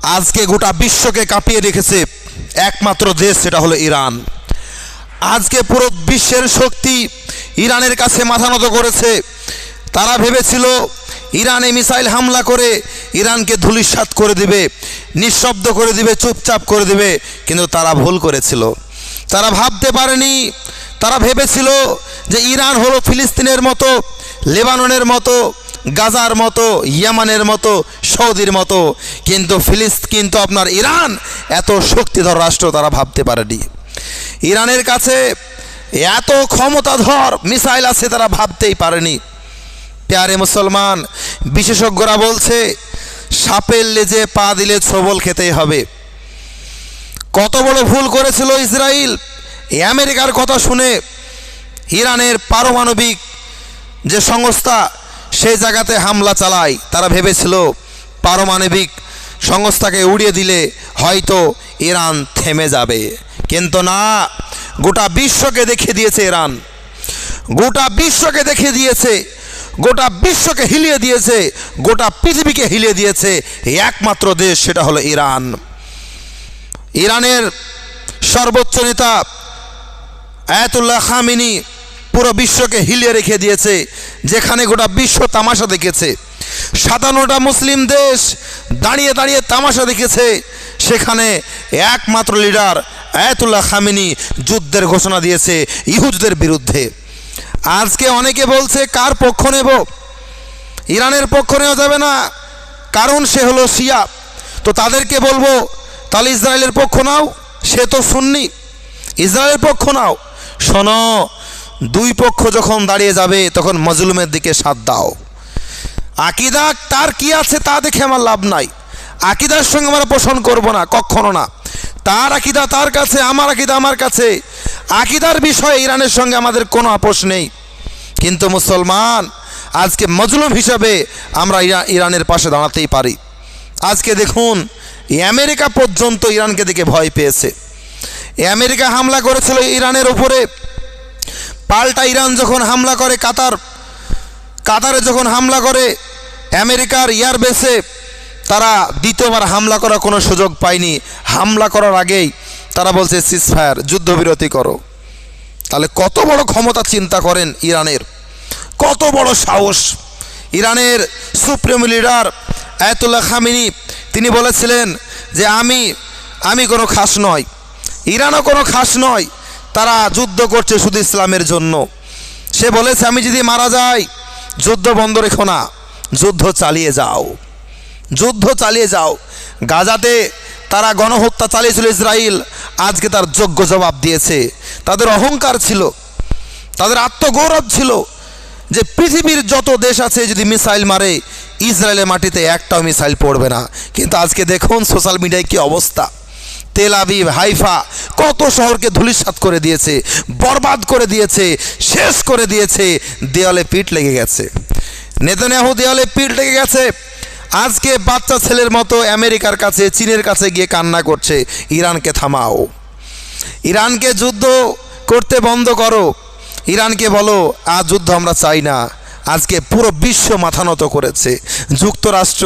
আজকে গোটা বিশ্বকে কাঁপিয়ে রেখেছে একমাত্র দেশ, সেটা হলো ইরান। আজকে পুরো বিশ্বের শক্তি ইরানের কাছে মাথা নত করেছে। তারা ভেবেছিল ইরানে মিসাইল হামলা করে ইরানকে ধূলিসাৎ করে দিবে, নিঃশব্দ করে দিবে, চুপচাপ করে দিবে, কিন্তু তারা ভুল করেছিল। তারা ভাবতে পারেনি, তারা ভেবেছিল যে ইরান হলো ফিলিস্তিনের মতো, লেবাননের মতো, গাজার মতো, ইয়ামানের মতো, সৌদির মতো, কিন্তু আপনার ইরান এত শক্তিধর রাষ্ট্র তারা ভাবতে পারেনি। ইরানের কাছে এত ক্ষমতাধর মিসাইল আছে তারা ভাবতেই পারেনি। প্যারে মুসলমান, বিশেষজ্ঞরা বলছে সাপের লেজে পা দিলে ছবল খেতেই হবে। কত বড় ভুল করেছিল ইসরায়েল আমেরিকার কথা শুনে ইরানের পারমাণবিক যে সংস্থা সেই জায়গাতে হামলা চালায়। তারা ভেবেছিল পারমাণবিক সংস্থাকে উড়িয়ে দিলে হয়তো ইরান থেমে যাবে, কিন্তু না, গোটা বিশ্বকে দেখিয়ে দিয়েছে ইরান। গোটা বিশ্বকে দেখিয়ে দিয়েছে, গোটা বিশ্বকে হিলিয়ে দিয়েছে, গোটা পৃথিবীকে হিলিয়ে দিয়েছে একমাত্র দেশ, সেটা হলো ইরান। ইরানের সর্বোচ্চ নেতা আয়াতুল্লাহ খামেনি পুরো বিশ্বকে হিলিয়ে রেখে দিয়েছে। যেখানে গোটা বিশ্ব তামাশা দেখেছে, 57টা মুসলিম দেশ দাঁড়িয়ে দাঁড়িয়ে তামাশা দেখেছে, সেখানে একমাত্র লিডার আয়াতুল্লাহ খামেনি যুদ্ধের ঘোষণা দিয়েছে ইহুদিদের বিরুদ্ধে। আজকে অনেকে বলছে কার পক্ষ নেব? ইরানের পক্ষ নেওয়া যাবে না, কারণ সে হলো শিয়া। তো তাদেরকে বলবো তাহলে ইসরায়েলের পক্ষ নাও, সে তো সুন্নি, ইসরায়েলের পক্ষ নাও। শোনো, দুই পক্ষ যখন দাঁড়িয়ে যাবে তখন মজলুমের দিকে সাথ দাও। আকিদা তার কি আছে তা দেখে আমার লাভ নাই, আকিদার সঙ্গে আমরা পোষণ করব না, কখনো না। তার আকিদা তার কাছে, আমার আকিদা আমার কাছে, আকিদার বিষয়ে ইরানের সঙ্গে আমাদের কোনো আপোষ নেই। কিন্তু মুসলমান, আজকে মজলুম হিসাবে আমরা ইরানের পাশে দাঁড়াতেই পারি। আজকে দেখুন, আমেরিকা পর্যন্ত ইরানকে দেখে ভয় পেয়েছে। আমেরিকা হামলা করেছিল ইরানের উপরে, পাল্টা ইরান যখন হামলা করে কাতারে যখন হামলা করে আমেরিকার এয়ারবেসে, তারা দ্বিতীয়বার হামলা করার কোনো সুযোগ পায়নি। হামলা করার আগেই তারা বলছে সিজফায়ার, যুদ্ধবিরতি করো। তাহলে কত বড় ক্ষমতা চিন্তা করেন ইরানের, কত বড় সাহস। ইরানের সুপ্রিম লিডার আয়াতুল্লাহ খামেনি তিনি বলেছিলেন যে আমি কোনো খাস নয়, ইরানও কোনো খাস নয়, তারা যুদ্ধ করছে শুধু ইসলামের জন্য। সে বলেছে আমি যদি মারা যাই যুদ্ধ বন্ধ রেখো না, যুদ্ধ চালিয়ে যাও, যুদ্ধ চালিয়ে যাও। গাজাতে তারা গণহত্যা চালিয়েছিল ইসরায়েল, আজকে তার যোগ্য জবাব দিয়েছে। তাদের অহংকার ছিল, তাদের আত্মগৌরব ছিল যে পৃথিবীর যত দেশ আছে যদি মিসাইল মারে ইসরায়েলের মাটিতে একটাও মিসাইল পড়বে না। কিন্তু আজকে দেখুন সোশ্যাল মিডিয়ায় কি অবস্থা। তেল আবিব, হাইফা, কত শহরকে ধূলিসাৎ করে দিয়েছে, বরবাদ করে দিয়েছে, শেষ করে দিয়েছে। দেওয়ালে পিঠ লেগে গেছে, নেতানিয়াহু দেওয়ালে পিঠ লেগে গেছে। আজকে বাচ্চা ছেলের মতো আমেরিকার কাছে, চীনের কাছে গিয়ে কান্না করছে, ইরানকে থামাও, ইরানকে যুদ্ধ করতে বন্ধ করো, ইরানকে বলো আজ যুদ্ধ আমরা চাই না। আজকে পুরো বিশ্ব মাথা নত করেছে, যুক্তরাষ্ট্র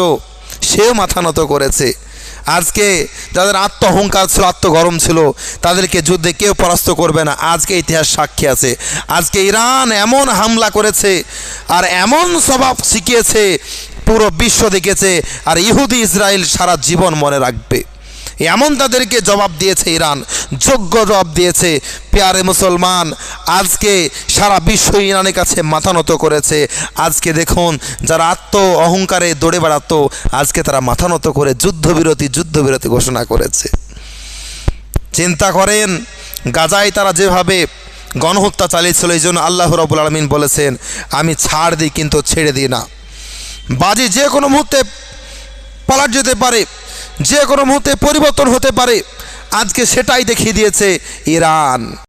সেও মাথা নত করেছে। আজকে যাদের আত্ম অহংকার ছিল, আত্মগরম ছিল, তাদেরকে যুদ্ধে কেউ পরাস্ত করবে না। আজকে ইতিহাস সাক্ষী আছে। আজকে ইরান এমন হামলা করেছে আর এমন স্বভাব শিখিয়েছে, পুরো বিশ্ব দেখেছে। আর ইহুদি ইসরায়েল সারা জীবন মনে রাখবে, এমন তাদেরকে জবাব দিয়েছে ইরান, যোগ্য জবাব দিয়েছে। প্যারে মুসলমান, আজকে সারা বিশ্ব ইরানের কাছে মাথা নত করেছে। আজকে দেখুন, যারা আত্ম অহংকারে দৌড়ে বেড়াতো, আজকে তারা মাথা নত করে যুদ্ধবিরতি ঘোষণা করেছে। চিন্তা করেন, গাজায় তারা যেভাবে গণহত্যা চালিয়েছিল, এই জন্য আল্লাহ রাব্বুল আলামিন বলেছেন আমি ছাড় দিই কিন্তু ছেড়ে দিই না। বাজি যে কোনো মুহূর্তে পালাট যেতে পারে, যে কোনো মুহূর্তে পরিবর্তন হতে পারে। আজকে সেটাই দেখিয়ে দিয়েছে ইরান।